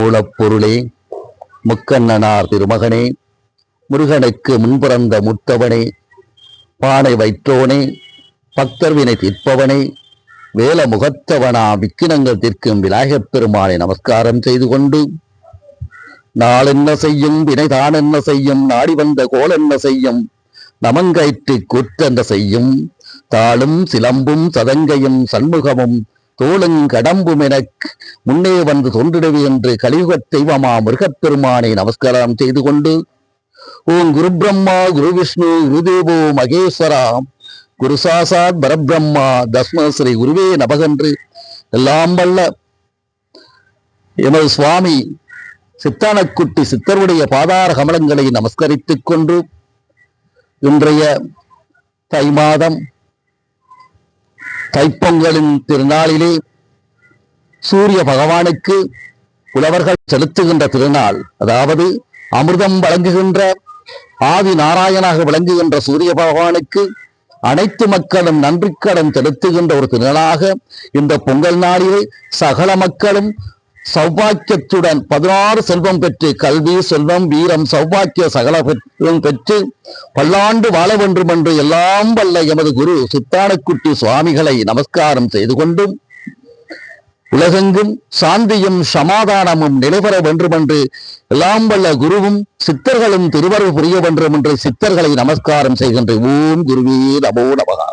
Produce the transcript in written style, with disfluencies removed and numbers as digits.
மூலப்பொருளே, முக்கண்ணனார் திருமகனே, முருகனுக்கு முன்பிறந்த முத்தவனே, பானை வைத்தோனே, பக்தர் வினை தீர்ப்பவனே, வேல முகத்தவனா விக்கினங்கள் தீர்க்கும் விநாயகப் பெருமானை நமஸ்காரம் செய்து கொண்டு, நாள் என்ன செய்யும், வினைதான் என்ன செய்யும், நாடி வந்த கோல் என்ன செய்யும், நமங்கயிற்று கூற்றென்ற செய்யும், தாளும் சிலம்பும் சதங்கையும் சண்முகமும் தோளுங் கடம்பும் எனக் முன்னே வந்து தோன்றிடுவி என்று கலியுகத் தெய்வமா முருகப்பெருமானை நமஸ்காரம் செய்து கொண்டு, ஓம் குரு பிரம்மா குரு விஷ்ணு குருதேவோ மகேஸ்வரா குரு சாசாத் பரபிரம்மா தஸ்ம ஸ்ரீ குருவே நமகன்று எல்லாம் வல்ல எமது சுவாமி சித்தானக்குட்டி சித்தருடைய பாதார கமலங்களை நமஸ்கரித்துக் கொண்டு, இன்றைய தை மாதம் தைப்பொங்கலின் திருநாளிலே சூரிய பகவானுக்கு புலவர்கள் செலுத்துகின்ற திருநாள், அதாவது அமிர்தம் வழங்குகின்ற ஆதி நாராயணாக விளங்குகின்ற சூரிய பகவானுக்கு அனைத்து மக்களும் நன்றிக்கடன் செலுத்துகின்ற ஒரு திருநாளாக இந்த பொங்கல் நாளிலே சகல மக்களும் சௌபாக்கியத்துடன் 16 செல்வம் பெற்று கல்வி செல்வம் வீரம் சௌபாக்கிய சகல பெற்று பல்லாண்டு வாழ வேண்டும் என்று எல்லாம் வல்ல எமது குரு சித்தானக்குட்டி சுவாமிகளை நமஸ்காரம் செய்து கொண்டும், உலகெங்கும் சாந்தியும் சமாதானமும் நிலைபெற வேண்டும் என்று எல்லாம் வல்ல குருவும் சித்தர்களும் திருவருள் புரிய வேண்டும் என்று சித்தர்களை நமஸ்காரம் செய்கின்ற ஓம் குருவே நமோ நமகா.